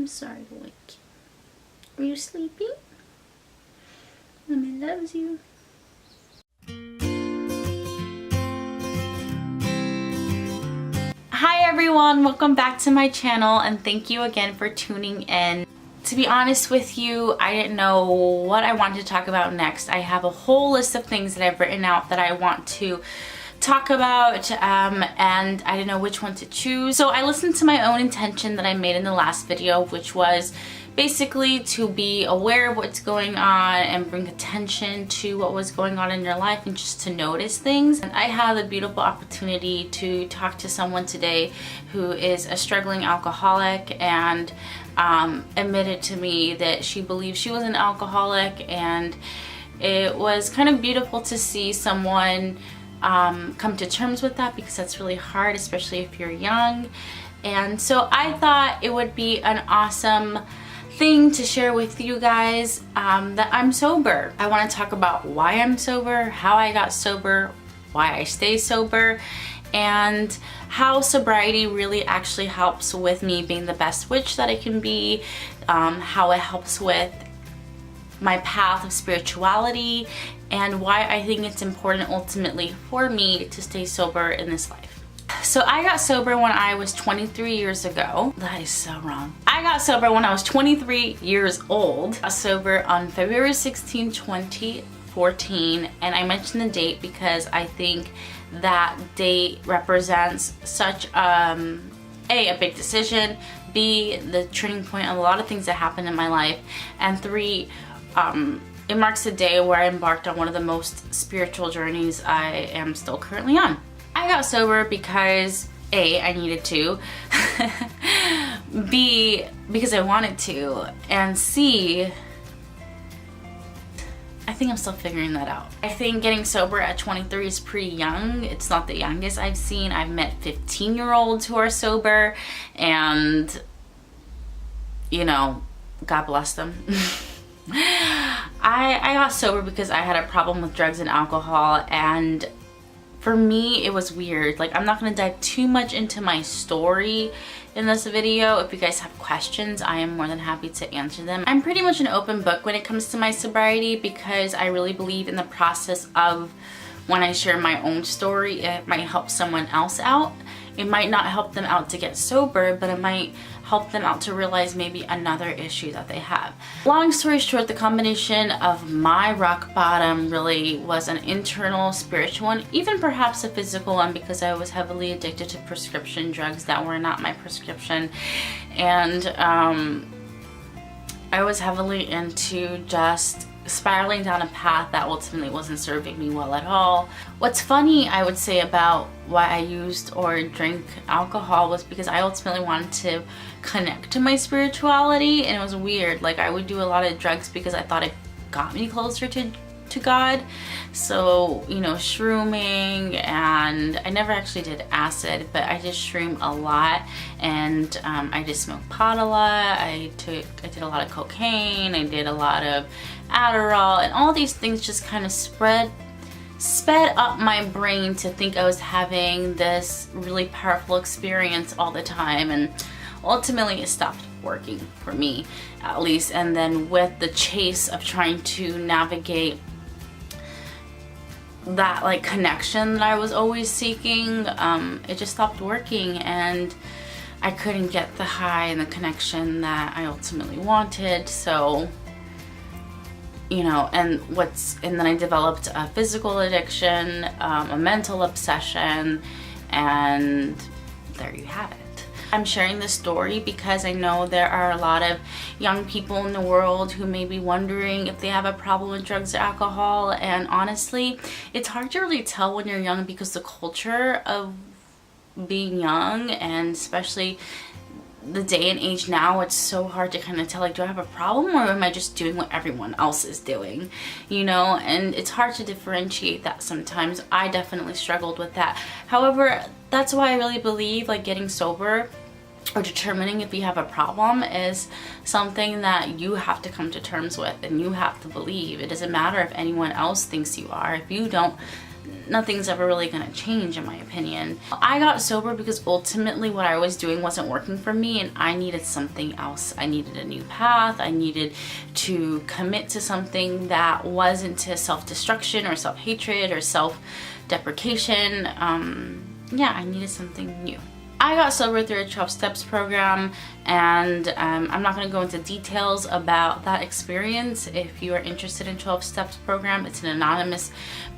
I'm sorry to wake you. Are you sleeping? Mommy loves you. Hi everyone, welcome back to my channel and thank you again for tuning in. To be honest with you, I didn't know what I wanted to talk about next. I have a whole list of things that I've written out that I want to talk about and I didn't know which one to choose. So I listened to my own intention that I made in the last video, which was basically to be aware of what's going on and bring attention to what was going on in your life and just to notice things. And I had the beautiful opportunity to talk to someone today who is a struggling alcoholic and admitted to me that she believed she was an alcoholic, and it was kind of beautiful to see someone come to terms with that, because that's really hard, especially if you're young. And so I thought it would be an awesome thing to share with you guys that I'm sober. I want to talk about why I'm sober, how I got sober, why I stay sober, and how sobriety really actually helps with me being the best witch that I can be, how it helps with my path of spirituality, and why I think it's important ultimately for me to stay sober in this life. So I got sober when I was 23 years ago. That is so wrong. I got sober when I was 23 years old. I got sober on February 16, 2014, and I mentioned the date because I think that date represents such A, a big decision, B, the turning point of a lot of things that happened in my life, and 3, it marks a day where I embarked on one of the most spiritual journeys I am still currently on. I got sober because A, I needed to, B, because I wanted to, and C, I think I'm still figuring that out. I think getting sober at 23 is pretty young. It's not the youngest I've seen. I've met 15-year-olds who are sober, and you know, God bless them. I got sober because I had a problem with drugs and alcohol, and for me it was weird. Like, I'm not going to dive too much into my story in this video. If you guys have questions, I am more than happy to answer them. I'm pretty much an open book when it comes to my sobriety, because I really believe in the process of when I share my own story, it might help someone else out. It might not help them out to get sober, but it might help them out to realize maybe another issue that they have. Long story short, the combination of my rock bottom really was an internal spiritual one, even perhaps a physical one, because I was heavily addicted to prescription drugs that were not my prescription. And I was heavily into just spiraling down a path that ultimately wasn't serving me well at all. What's funny, I would say, about why I used or drank alcohol was because I ultimately wanted to connect to my spirituality, and it was weird. Like, I would do a lot of drugs because I thought it got me closer to God. So, you know, shrooming, and I never actually did acid, but I did shroom a lot, and I did smoke pot a lot. I did a lot of cocaine, I did a lot of Adderall, and all these things just kind of sped up my brain to think I was having this really powerful experience all the time, and ultimately it stopped working for me, at least. And then with the chase of trying to navigate that like connection that I was always seeking, it just stopped working, and I couldn't get the high and the connection that I ultimately wanted. So, you know, and then I developed a physical addiction, a mental obsession, and there you have it. I'm sharing this story because I know there are a lot of young people in the world who may be wondering if they have a problem with drugs or alcohol, and honestly, it's hard to really tell when you're young, because the culture of being young, and especially the day and age now, it's so hard to kind of tell, like, do I have a problem, or am I just doing what everyone else is doing, you know? And it's hard to differentiate that sometimes. I definitely struggled with that. However, that's why I really believe, like, getting sober or determining if you have a problem is something that you have to come to terms with, and you have to believe. It doesn't matter if anyone else thinks you are. If you don't nothing's ever really gonna change, in my opinion. I got sober because ultimately what I was doing wasn't working for me, and I needed something else. I needed a new path. I needed to commit to something that wasn't to self-destruction or self-hatred or self-deprecation. Yeah, I needed something new. I got sober through a 12 steps program, and I'm not going to go into details about that experience. If you are interested in 12 steps program, it's an anonymous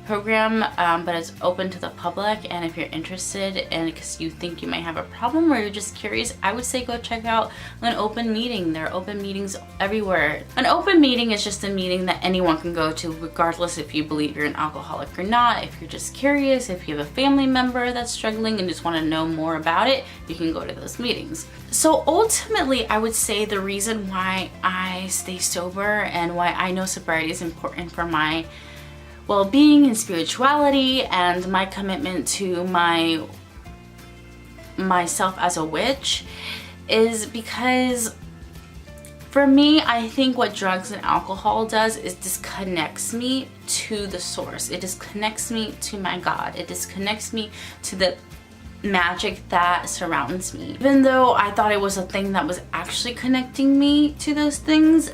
program, but it's open to the public. And if you're interested and because you think you might have a problem or you're just curious, I would say go check out an open meeting. There are open meetings everywhere. An open meeting is just a meeting that anyone can go to, regardless if you believe you're an alcoholic or not. If you're just curious, if you have a family member that's struggling and just want to know more about it, you can go to those meetings. So ultimately, I would say the reason why I stay sober and why I know sobriety is important for my well-being and spirituality and my commitment to myself as a witch is because for me, I think what drugs and alcohol does is disconnects me to the source. It disconnects me to my God. It disconnects me to the magic that surrounds me. Even though I thought it was a thing that was actually connecting me to those things,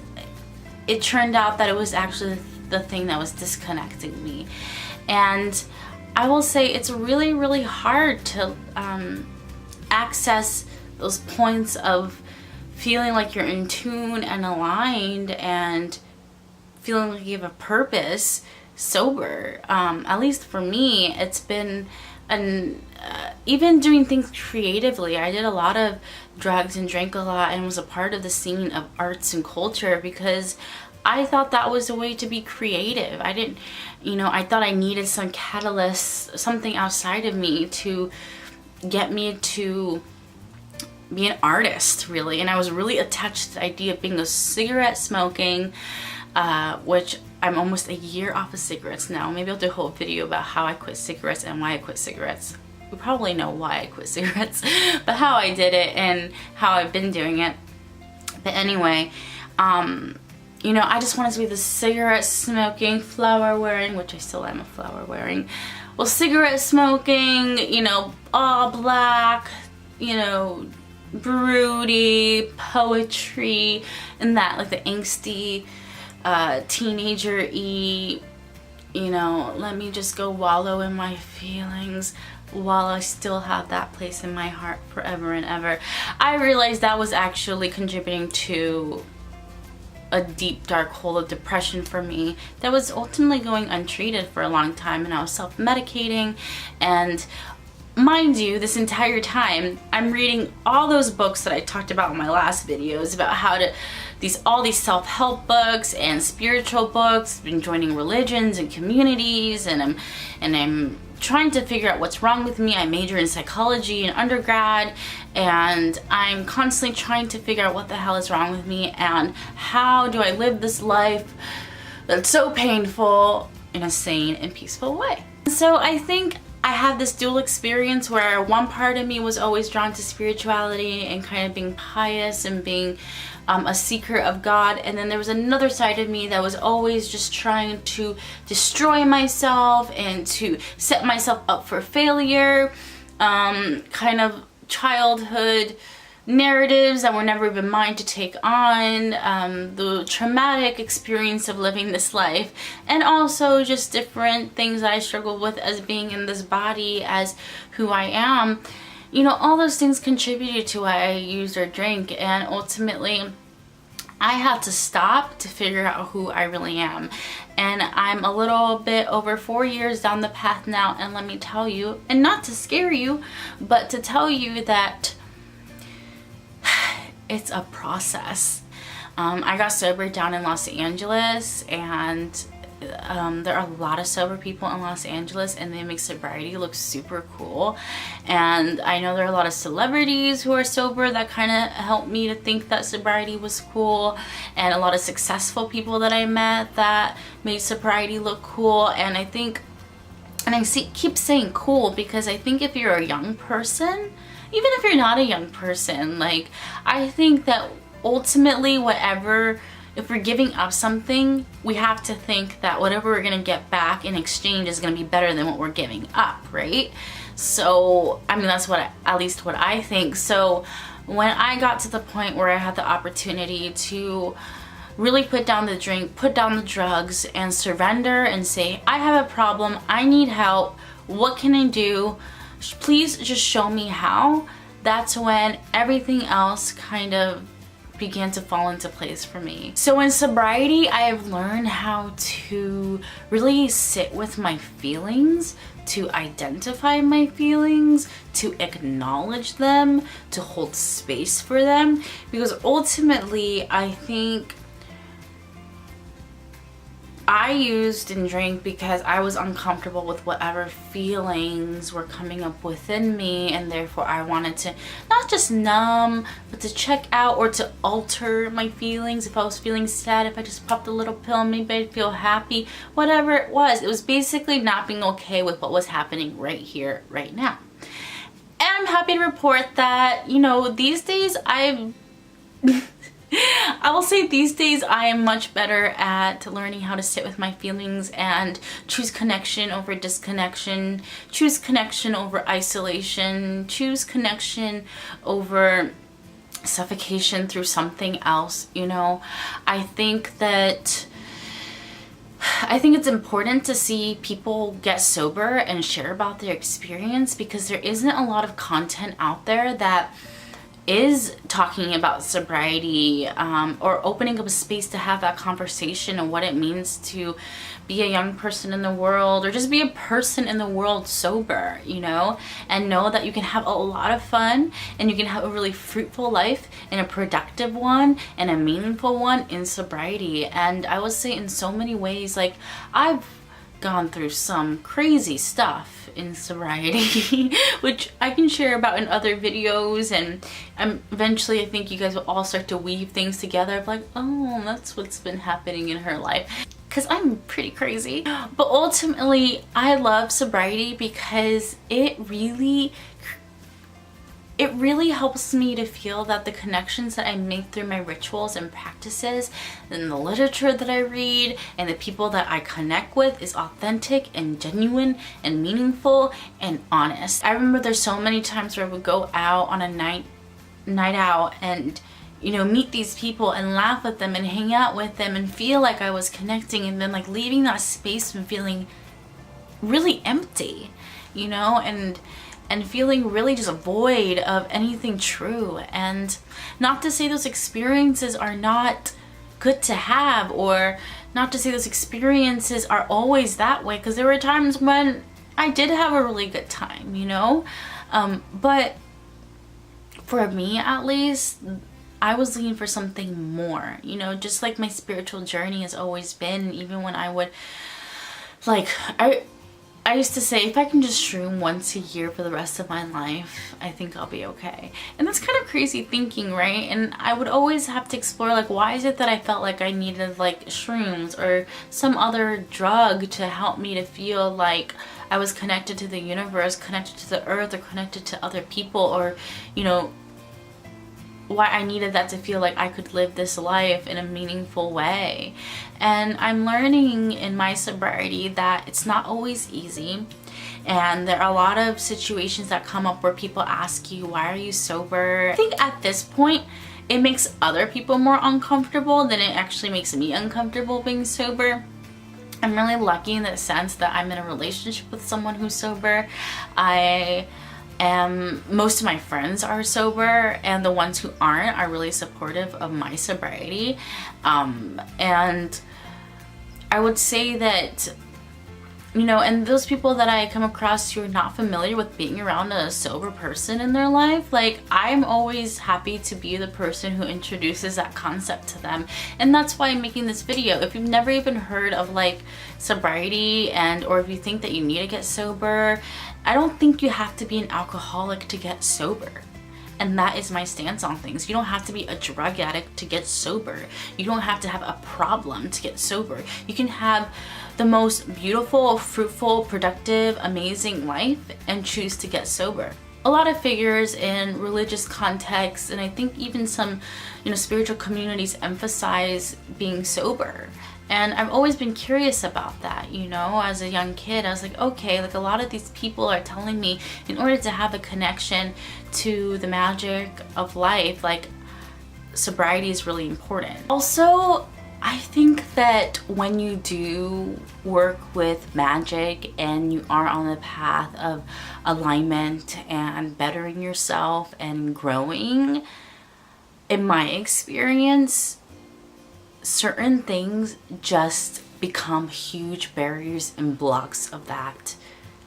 it turned out that it was actually the thing that was disconnecting me. And I will say it's really, really hard to access those points of feeling like you're in tune and aligned and feeling like you have a purpose sober. At least for me, it's been even doing things creatively. I did a lot of drugs and drank a lot and was a part of the scene of arts and culture because I thought that was a way to be creative. I didn't, I thought I needed some catalyst, something outside of me to get me to be an artist, really. And I was really attached to the idea of being a cigarette smoking, which I'm almost a year off of cigarettes now. Maybe I'll do a whole video about how I quit cigarettes and why I quit cigarettes. You probably know why I quit cigarettes, but how I did it and how I've been doing it. But anyway, I just wanted to be the cigarette smoking, flower wearing, which I still am a flower wearing. Well, cigarette smoking, all black, broody, poetry, and that, like the angsty, teenager-y, let me just go wallow in my feelings while I still have that place in my heart forever and ever. I realized that was actually contributing to a deep dark hole of depression for me that was ultimately going untreated for a long time, and I was self-medicating. And mind you, this entire time I'm reading all those books that I talked about in my last videos about how to all these self-help books and spiritual books. I've been joining religions and communities, and I'm trying to figure out what's wrong with me. I major in psychology in undergrad, and I'm constantly trying to figure out what the hell is wrong with me and how do I live this life that's so painful in a sane and peaceful way. So I think I had this dual experience where one part of me was always drawn to spirituality and kind of being pious and being a seeker of God, and then there was another side of me that was always just trying to destroy myself and to set myself up for failure, kind of childhood narratives that were never even mine to take on, the traumatic experience of living this life, and also just different things that I struggled with as being in this body as who I am. All those things contributed to why I used or drank, and ultimately I had to stop to figure out who I really am. And I'm a little bit over 4 years down the path now, and let me tell you, and not to scare you, but to tell you that it's a process. I got sober down in Los Angeles, and there are a lot of sober people in Los Angeles, and they make sobriety look super cool. And I know there are a lot of celebrities who are sober that kind of helped me to think that sobriety was cool, and a lot of successful people that I met that made sobriety look cool. And I think, and keep saying cool because I think if you're a young person, even if you're not a young person, like, I think that ultimately whatever if we're giving up something, we have to think that whatever we're gonna get back in exchange is gonna be better than what we're giving up, right? So, I mean, that's at least what I think. So when I got to the point where I had the opportunity to really put down the drink, put down the drugs, and surrender and say, I have a problem, I need help, what can I do? Please just show me how. That's when everything else kind of began to fall into place for me. So in sobriety, I have learned how to really sit with my feelings, to identify my feelings, to acknowledge them, to hold space for them, because ultimately I think I used and drank because I was uncomfortable with whatever feelings were coming up within me, and therefore I wanted to not just numb, but to check out or to alter my feelings. If I was feeling sad, if I just popped a little pill, maybe I'd feel happy. Whatever it was basically not being okay with what was happening right here, right now. And I'm happy to report that, you know, these days I will say these days I am much better at learning how to sit with my feelings and choose connection over disconnection, choose connection over isolation, choose connection over suffocation through something else, you know. I think it's important to see people get sober and share about their experience, because there isn't a lot of content out there that is talking about sobriety, or opening up a space to have that conversation and what it means to be a young person in the world, or just be a person in the world sober, you know, and know that you can have a lot of fun and you can have a really fruitful life and a productive one and a meaningful one in sobriety. And I would say in so many ways, like, I've gone through some crazy stuff in sobriety which I can share about in other videos, and eventually I think you guys will all start to weave things together of like, oh, that's what's been happening in her life, because I'm pretty crazy. But ultimately I love sobriety because it really helps me to feel that the connections that I make through my rituals and practices and the literature that I read and the people that I connect with is authentic and genuine and meaningful and honest. I remember there's so many times where I would go out on a night out and, you know, meet these people and laugh with them and hang out with them and feel like I was connecting, and then like leaving that space and feeling really empty, you know, and feeling really just void of anything true. And not to say those experiences are not good to have, or not to say those experiences are always that way, because there were times when I did have a really good time, you know, but for me at least, I was looking for something more, you know, just like my spiritual journey has always been. Even when I would, like, I used to say, if I can just shroom once a year for the rest of my life, I think I'll be okay. And that's kind of crazy thinking, right? And I would always have to explore, like, why is it that I felt like I needed like shrooms or some other drug to help me to feel like I was connected to the universe, connected to the earth, or connected to other people, or, you know, why I needed that to feel like I could live this life in a meaningful way. And I'm learning in my sobriety that it's not always easy, and there are a lot of situations that come up where people ask you, why are you sober? I think at this point it makes other people more uncomfortable than it actually makes me uncomfortable being sober. I'm really lucky in the sense that I'm in a relationship with someone who's sober. Most of my friends are sober, and the ones who aren't are really supportive of my sobriety. And I would say that, you know, and those people that I come across who are not familiar with being around a sober person in their life, like, I'm always happy to be the person who introduces that concept to them. And that's why I'm making this video. If you've never even heard of like sobriety, and or if you think that you need to get sober, I don't think you have to be an alcoholic to get sober. And that is my stance on things. You don't have to be a drug addict to get sober. You don't have to have a problem to get sober. You can have the most beautiful, fruitful, productive, amazing life and choose to get sober. a lot of figures in religious contexts, and I think even some, spiritual communities emphasize being sober. And I've always been curious about that, as a young kid. I was like, okay, like a lot of these people are telling me in order to have a connection to the magic of life, like sobriety is really important. Also, I think that when you do work with magic and you are on the path of alignment and bettering yourself and growing, in my experience, certain things just become huge barriers and blocks of that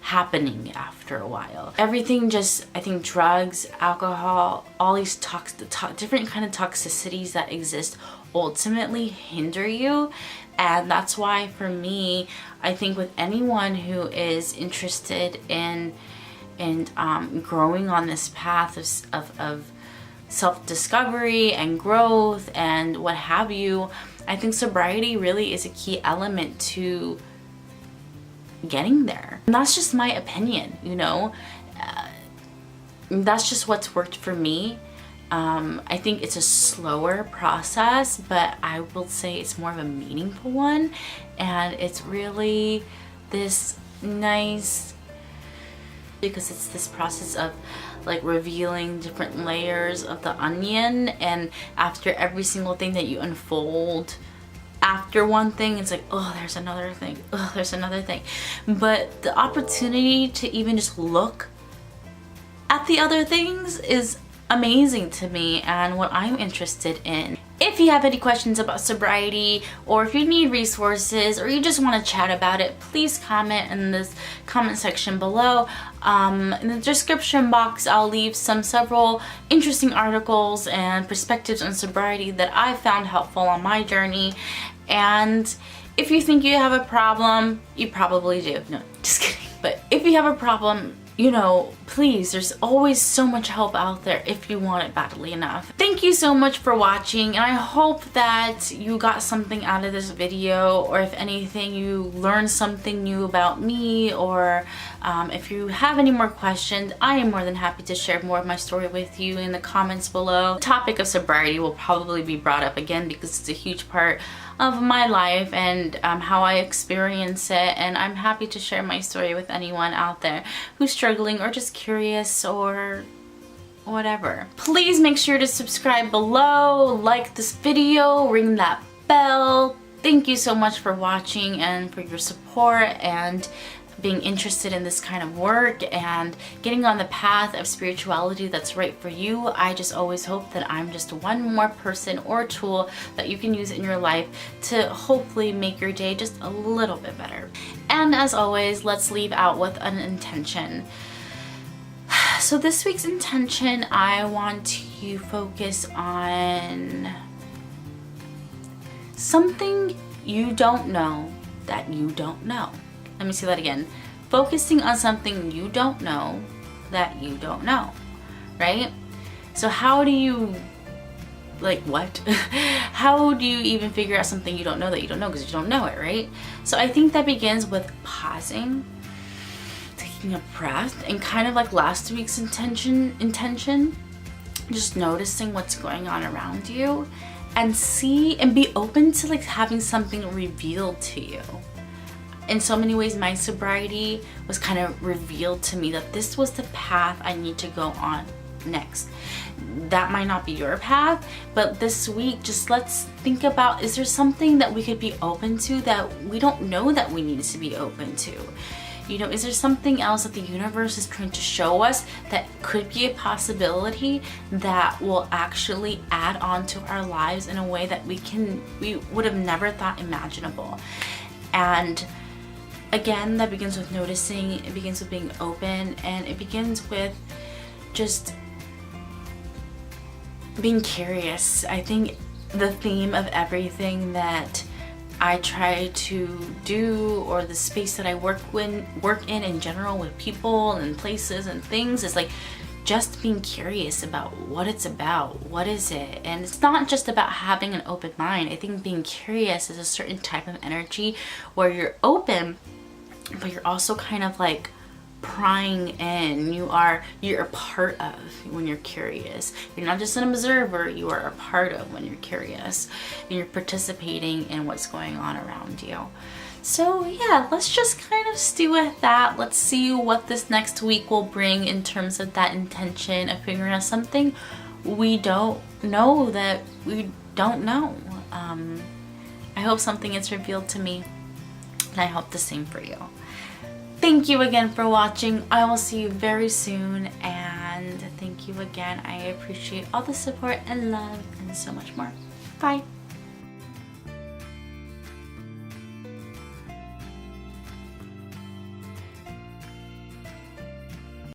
happening after a while. Everything just, I think drugs, alcohol, all these different kind of toxicities that exist ultimately hinder you. And that's why for me, I think with anyone who is interested in growing on this path of self-discovery and growth and what have you, I think sobriety really is a key element to getting there. And that's just my opinion, that's just what's worked for me. I think it's a slower process, but I will say it's more of a meaningful one, and it's really this nice, because it's this process of like revealing different layers of the onion, and after every single thing that you unfold after one thing, it's like, oh, there's another thing, oh, there's another thing. But the opportunity to even just look at the other things is amazing to me and what I'm interested in. If you have any questions about sobriety, or if you need resources, or you just want to chat about it, please comment in this comment section below. In the description box, I'll leave several interesting articles and perspectives on sobriety that I found helpful on my journey. And if you think you have a problem, you probably do. No, just kidding. But if you have a problem, please, there's always so much help out there if you want it badly enough. Thank you so much for watching, and I hope that you got something out of this video, or if anything, you learned something new about me, or if you have any more questions, I am more than happy to share more of my story with you in the comments below. The topic of sobriety will probably be brought up again because it's a huge part of my life and how I experience it, and I'm happy to share my story with anyone out there who's struggling or just curious or whatever. Please make sure to subscribe below, like this video, ring that bell. Thank you so much for watching and for your support and being interested in this kind of work and getting on the path of spirituality that's right for you. I just always hope that I'm just one more person or tool that you can use in your life to hopefully make your day just a little bit better. And as always, let's leave out with an intention. So this week's intention, I want to focus on something you don't know that you don't know. Let me say that again. Focusing on something you don't know that you don't know, right? So how do you, what? How do you even figure out something you don't know that you don't know, because you don't know it, right? So I think that begins with pausing, taking a breath, and kind of like last week's intention, just noticing what's going on around you, and see and be open to like having something revealed to you. In so many ways, my sobriety was kind of revealed to me that this was the path I need to go on next. That might not be your path, but this week, just let's think about, is there something that we could be open to that we don't know that we need to be open to? Is there something else that the universe is trying to show us that could be a possibility that will actually add on to our lives in a way that we would have never thought imaginable? And again, that begins with noticing, it begins with being open, and it begins with just being curious. I think the theme of everything that I try to do, or the space that I work in general, with people and places and things, is like just being curious about what it's about, what is it. And it's not just about having an open mind. I think being curious is a certain type of energy where you're open, but you're also kind of like prying in. You're a part of when you're curious. You're not just an observer, you are a part of when you're curious. And you're participating in what's going on around you. So yeah, let's just kind of stew with that. Let's see what this next week will bring in terms of that intention of figuring out something we don't know that we don't know. I hope something is revealed to me, and I hope the same for you. Thank you again for watching. I will see you very soon, and thank you again. I appreciate all the support and love and so much more. Bye.